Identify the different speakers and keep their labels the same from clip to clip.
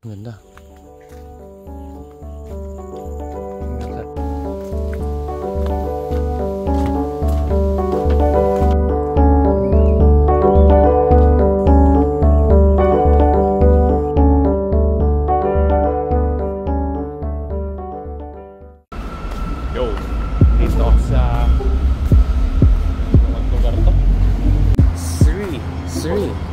Speaker 1: Ganda. Yo, dito sa lugar to. Sri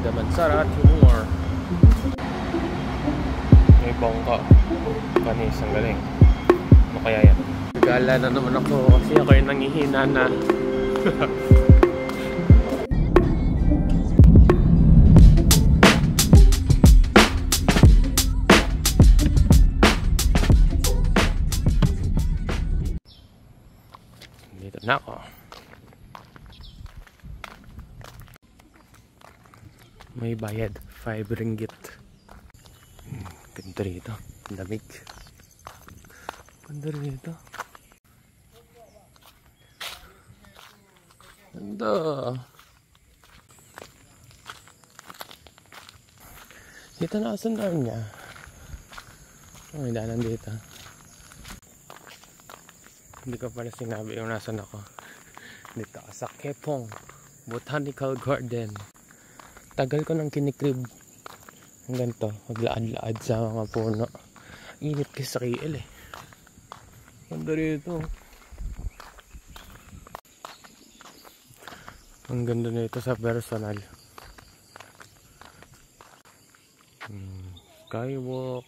Speaker 1: Damansara Timur. May bangka. Panis, ang galing. Ano kaya yan? Nag-aala na naman ako kasi ako yung nangihina na. Dito na ako. May bayad, 5 ringgit. Ganda rito, lamig. Ganda rito. Ganda. Dito na kasundan niya. Oh, may daanan dito. Hindi ko pala sinabi yung nasan ako. Dito ako sa Kepong Botanical Garden. Tagal ko nang kinikrib ang ganito, maglaad-laad sa mga puno. Init kasi sa KL eh. Ganda rito. Ang ganda nito sa personal. Skywalk.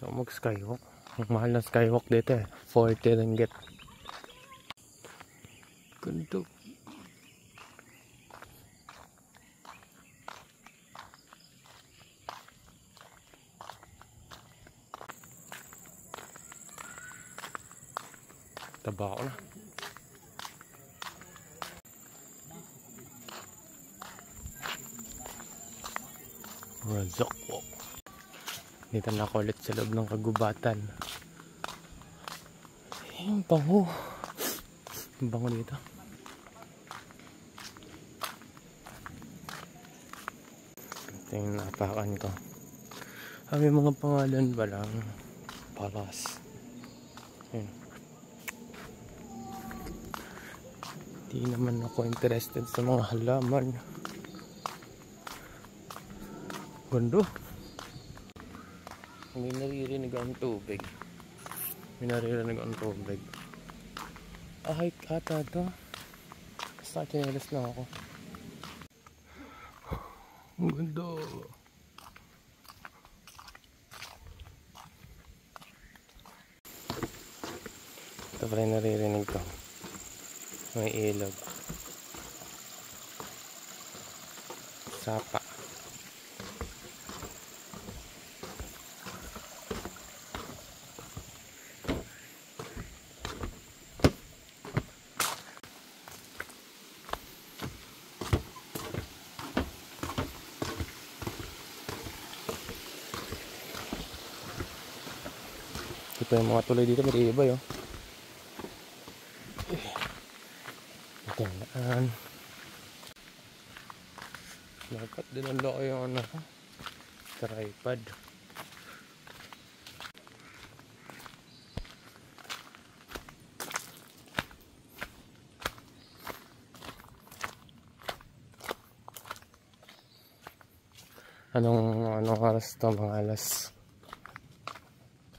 Speaker 1: So, mag-skywalk. Ang mahal na skywalk dito eh. 40 ringgit. Ganda. Taba ko na. Razak Walk. Dito na ako ulit sa loob ng kagubatan. Yung bango. Yung bango dito. Ito yung napakan ko. May mga pangalan ba lang? Palas. Yun. Di naman ako interested sa mga halaman. Ganda. Hindi naririnig ang tubig. May naririnig ang tubig. Hike ata to. Basta chinelas na ako. Ang ganda. Ito pala yung naririnig ko. May ilog. Sapa. Ito yung mga tuloy dito, may iba yun. Ito yung daan. Dapat dinala ko yung ano ko. Tripod. Anong oras to? Mga alas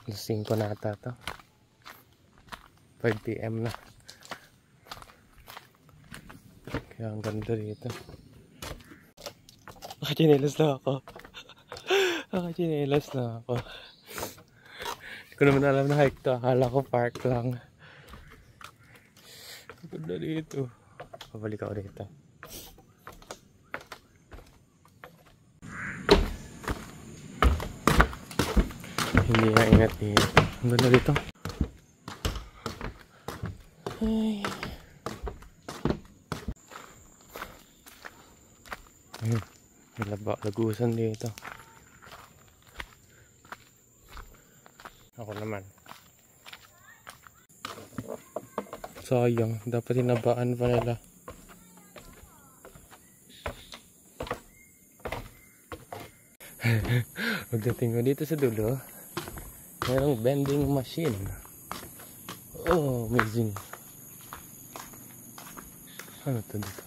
Speaker 1: 5 na ata to. 5 PM na. Kaya ang ganda dito. Nakachinelas na ako. Nakachinelas na ako. Hindi ko naman alam na hike to. Akala ko park lang. Ang ganda dito. Pabalik ako dito. Hindi nga ingat dito. Ang ganda dito. Ay. Ayun. May lagusan dito. Ako naman. Sayang. Dapat tinabaan pa nila. Pagdating ko dito sa dulo, mayroong vending machine. Oh, amazing. Ano to dito?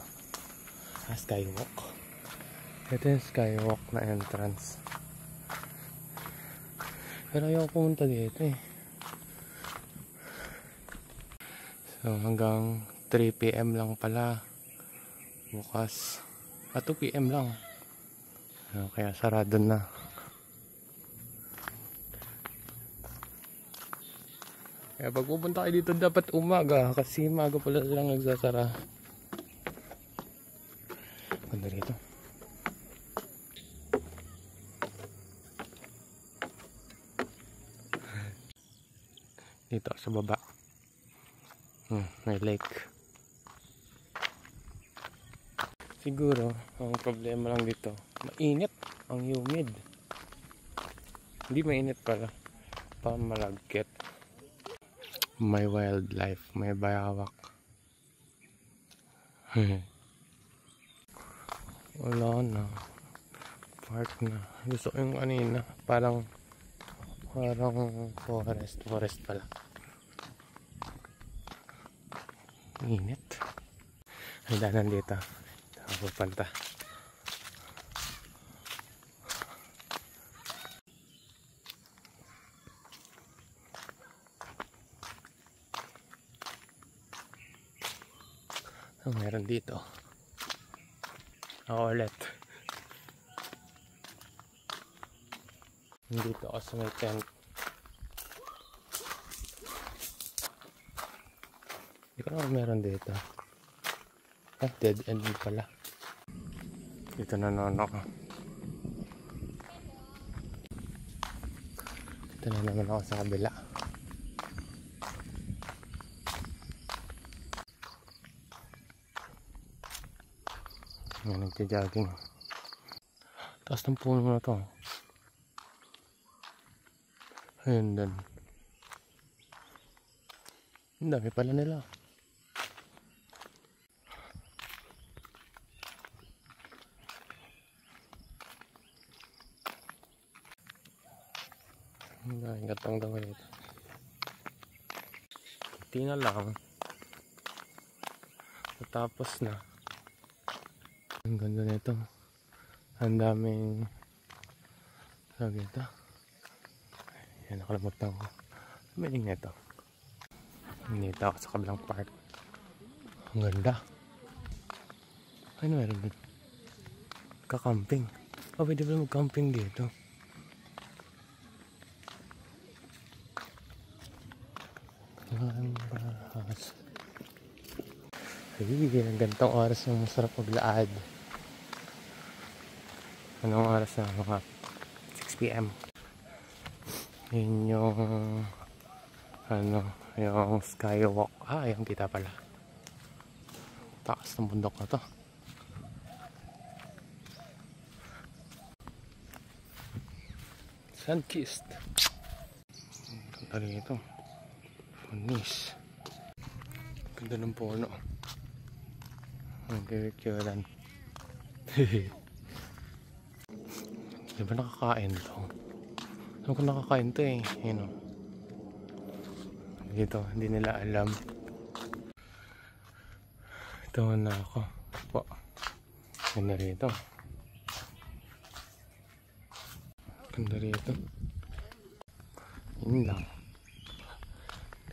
Speaker 1: Skywalk. Ito yung skywalk na entrance. Pero ayaw pumunta dito eh. So hanggang 3 PM lang pala bukas. 2 PM lang. Kaya sarado na. Kaya pag pupunta kayo dito dapat umaga kasi maga pala silang nagsasara. Ganda rito. Dito sa baba. May lake. Siguro ang problema lang dito, mainit, ang humid. Hindi mainit pala, malagkit. May wildlife, may bayawak. Wala na. Park na. Gusto ko yung kanina, parang forest pala. Init. Ang danan dito. Pupunta. Meron dito. Ako ulit. Dito ako sa may tent. Hindi ko naman meron dito. Dead end pala. Dito na naman ako. Dito na naman ako sa kabila. Ngayon nagja-jogging. Taas ng puno na to. Ayun din. Ang dami pala nila. Ang daming gatong daw ito. Hindi na lang. Tapos na. Ang ganda nito. Ang daming sabi ito. Yan, nakalimutan ko. Meaning nito. Nito ako sa kabilang park. Ang ganda. Ano meron dito? Kakamping. Pwede ba mag-camping dito? Ang gantong oras ng masarap maglaad. Anong oras na? Mga 6 PM. Yun yung yung skywalk. Yung kita pala. Taas ng bundok na to. Sunkissed. Ganda rito. Funis. Ganda ng puno. Ang kikulan. Di ba nakakain to? Alam ko nakakain to eh. Yun o. Dito, hindi nila alam. Ito na ako. Po. Ganda rito. Ganda rito. Yun lang.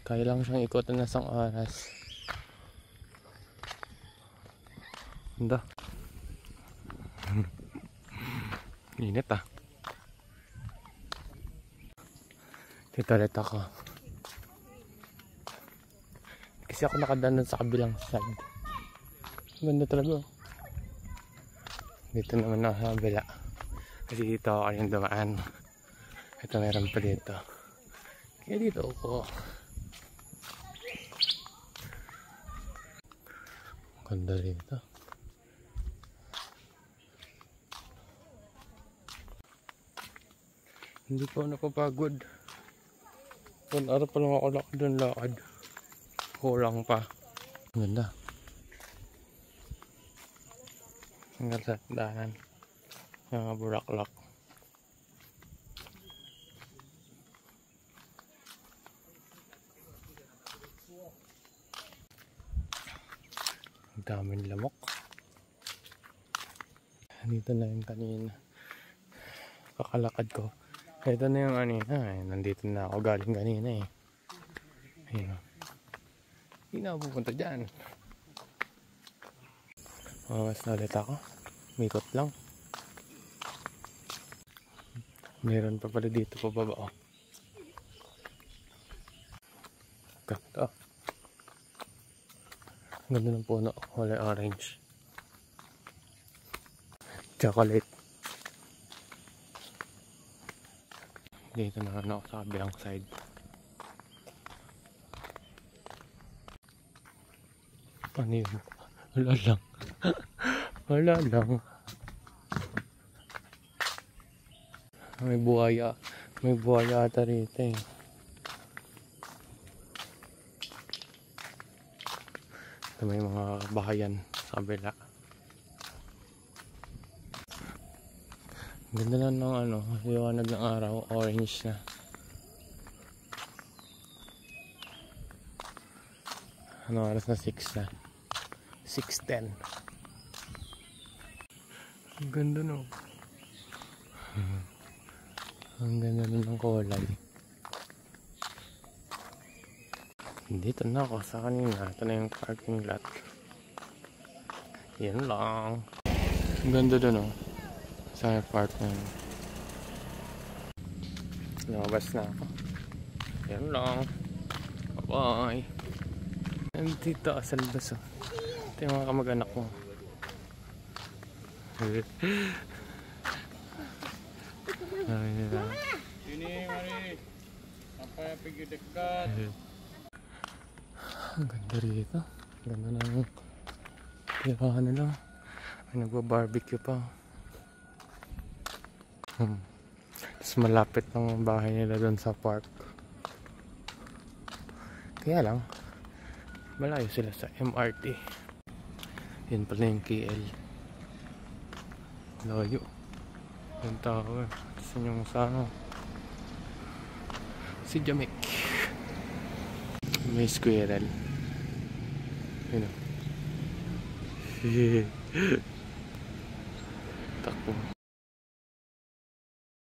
Speaker 1: Kaya lang siyang ikutan na isang oras. Ganda. Init ah. Dito ulit ako. Kasi ako nakadaan sa kabilang side. Ganda talaga. Dito naman ako sa kabila. Kasi dito ako yung dumaan. Ito meron pa dito. Kaya dito ako. Ganda rito. Hindi pa ako napapagod. 1 araw pa lang ako lakad. Kulang pa. Ganda. Ang ganda sa daanan. Yung mga bulaklak. daming lamok. Dito na yung kanina. Kakalakad ko. Ito na yung kanina eh. Nandito na ako galing kanina eh. Ayun. Hindi na ako pupunta dyan. Mawas na ulit ako. Mikot lang. Meron pa pala dito pa baba oh. Ganda. Ganda ng puno. Wala orange. Chocolate. Dito na ako sa kabilang side. Ano yun? Wala lang. Wala lang. May buhaya. May buhaya ata rito eh. Ito may mga bahayan sa kabila. Ganda na ng ano, liwanag ng araw, orange na. Ano oras na? 6 na. 6:10. Ang ganda no. Ang ganda na ng kulay. Dito na ako sa kanina. Ito na yung parking lot. Yan lang. Ang ganda doon oh. Sa park na yun. Lumabas na ako. Yan lang. Bye bye. Nandito ako sa labas oh. Ito yung mga kamag-anak ko.
Speaker 2: Sini mari. Sampai pergi dekat.
Speaker 1: Ang ganda rito. Ganda ng tirahan nila. May nagba-barbecue pa. Tapos malapit ng bahay nila doon sa park. Kaya lang malayo sila sa MRT. Yun pala yung KL. Layo. Yung tower. Tapos yung sa ano, si Jamek. May squirrel. Yun o. Takbo.